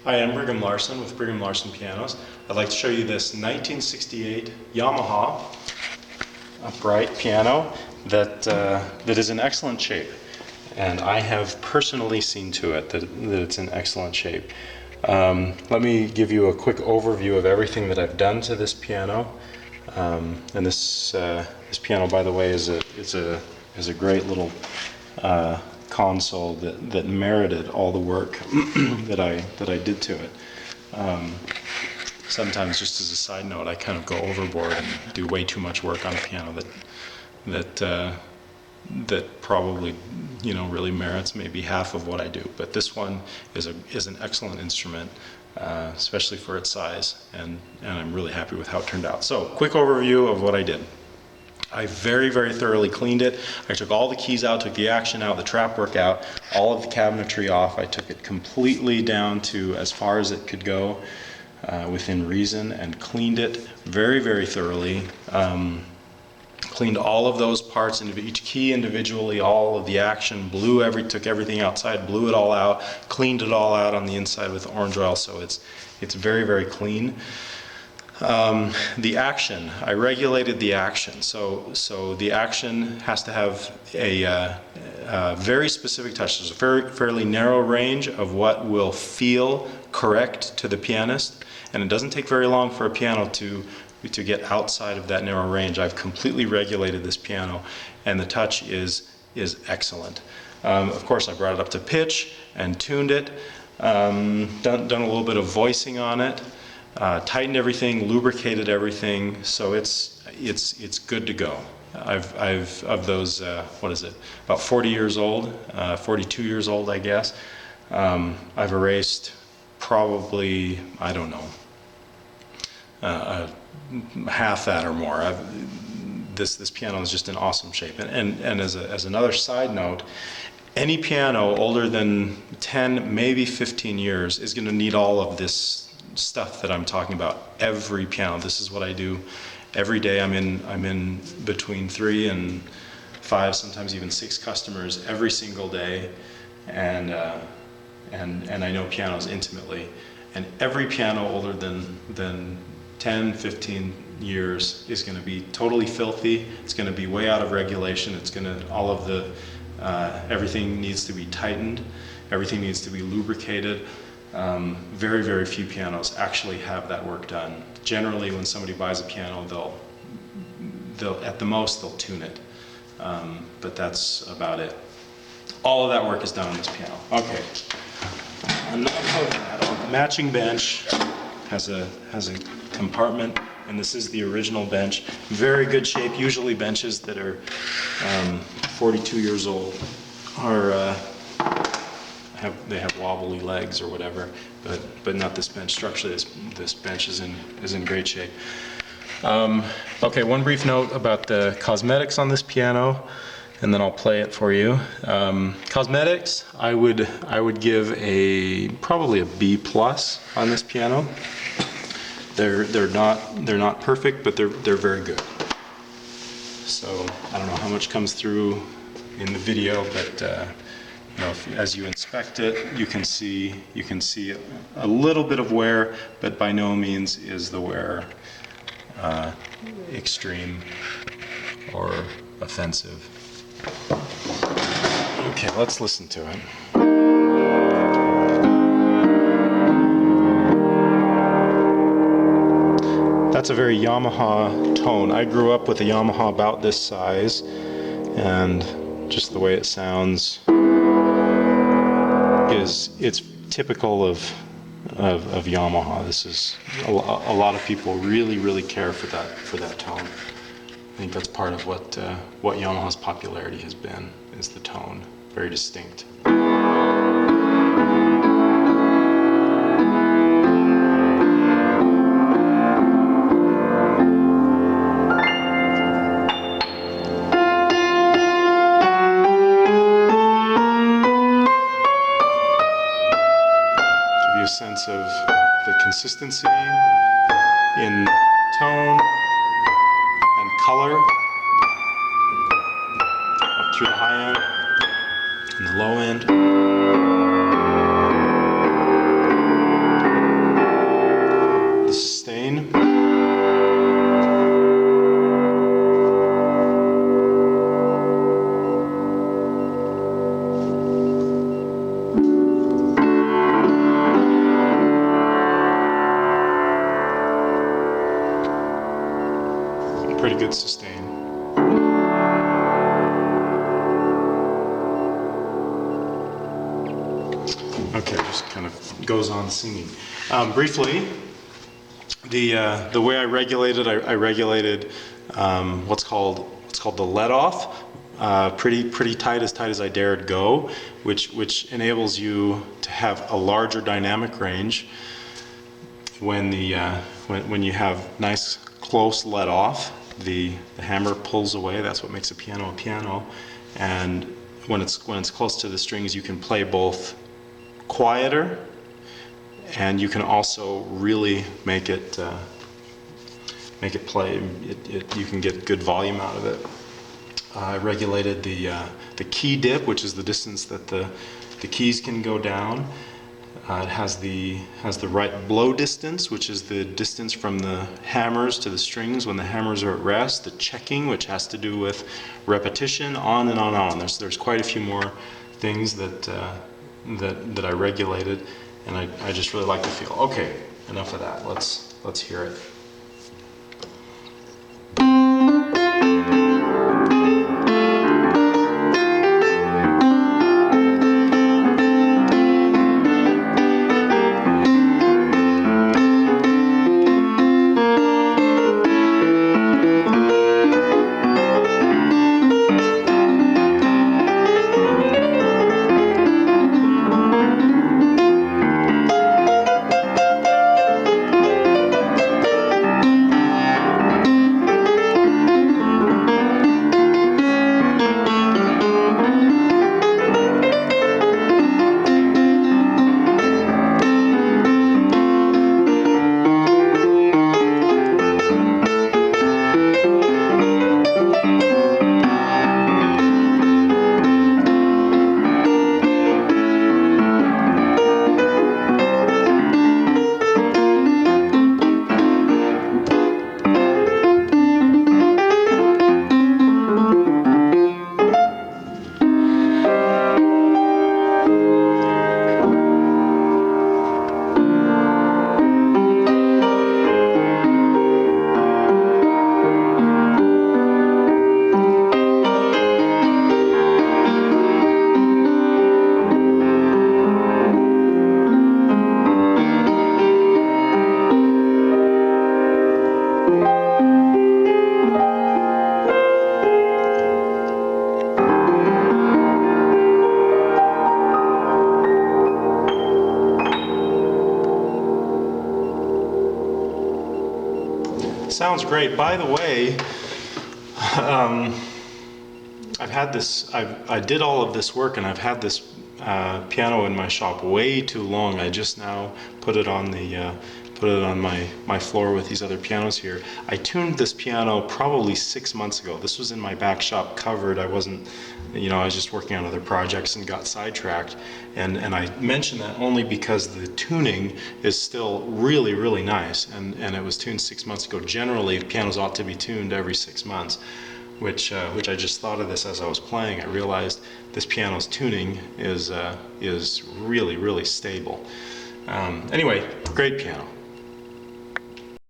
Hi, I'm Brigham Larson with Brigham Larson Pianos. I'd like to show you this 1968 Yamaha upright piano that is in excellent shape. And I have personally seen to it that it's in excellent shape. Let me give you a quick overview of everything that I've done to this piano. And this piano, by the way, is a great little console that merited all the work that I did to it. Sometimes, just as a side note, I kind of go overboard and do way too much work on a piano that probably, really merits maybe half of what I do. But this one is an excellent instrument, especially for its size, and I'm really happy with how it turned out. So, quick overview of what I did. I very, very thoroughly cleaned it. I took all the keys out, took the action out, the trap work out, all of the cabinetry off. I took it completely down to as far as it could go within reason, and cleaned it very, very thoroughly. Cleaned all of those parts into each key individually, all of the action, took everything outside, blew it all out, cleaned it all out on the inside with orange oil, so it's very, very clean. The action, I regulated the action. So the action has to have a very specific touch. There's a fairly narrow range of what will feel correct to the pianist, and it doesn't take very long for a piano to get outside of that narrow range. I've completely regulated this piano, and the touch is excellent. Of course, I brought it up to pitch and tuned it, done a little bit of voicing on it. Tightened everything, lubricated everything, so it's good to go. I've of those, what is it, about 40 years old, 42 years old, I guess. I've erased probably, I don't know, half that or more. This piano is just in awesome shape. And as another side note, any piano older than 10, maybe 15 years is going to need all of this stuff that I'm talking about. Every piano. This is what I do every day. I'm in between 3 and 5, sometimes even 6 customers every single day, and I know pianos intimately. And every piano older than 10, 15 years is going to be totally filthy. It's going to be way out of regulation. It's going to everything needs to be tightened. Everything needs to be lubricated. Very, very few pianos actually have that work done. Generally, when somebody buys a piano, they'll at the most they'll tune it, but that's about it. All of that work is done on this piano. Okay. Enough of that. Matching bench has a compartment, and this is the original bench. Very good shape. Usually, benches that are 42 years old are. They have wobbly legs or whatever, but not this bench. Structurally, this bench is in great shape. Okay, one brief note about the cosmetics on this piano, and then I'll play it for you. Cosmetics, I would give probably a B+ on this piano. They're not perfect, but they're very good. So I don't know how much comes through in the video, but. As you inspect it, you can see a little bit of wear, but by no means is the wear extreme or offensive. Okay, let's listen to it. That's a very Yamaha tone. I grew up with a Yamaha about this size, and just the way it sounds. It's typical of Yamaha. This is a lot of people really care for that tone. I think that's part of what Yamaha's popularity has been, is the tone, very distinct. A sense of the consistency in tone and color up through the high end and the low end. Pretty good sustain. Okay, just kind of goes on singing. Briefly, the way I regulated, I regulated what's called the let off, pretty tight as I dared go, which enables you to have a larger dynamic range when when you have nice close let off. The hammer pulls away. That's what makes a piano. And when it's close to the strings, you can play both quieter, and you can also really make it play. You can get good volume out of it. I regulated the key dip, which is the distance that the keys can go down. It has the right blow distance, which is the distance from the hammers to the strings when the hammers are at rest. The checking, which has to do with repetition, on and on. There's quite a few more things that I regulated, and I just really like the feel. Okay, enough of that. Let's hear it. Sounds great. By the way, I've had this. I did all of this work, and I've had this piano in my shop way too long. I just now put it on my floor with these other pianos here. I tuned this piano probably 6 months ago. This was in my back shop covered. I wasn't, I was just working on other projects and got sidetracked. And I mention that only because the tuning is still really nice. And it was tuned 6 months ago. Generally, pianos ought to be tuned every 6 months, which I just thought of this as I was playing. I realized this piano's tuning is really stable. Anyway, great piano.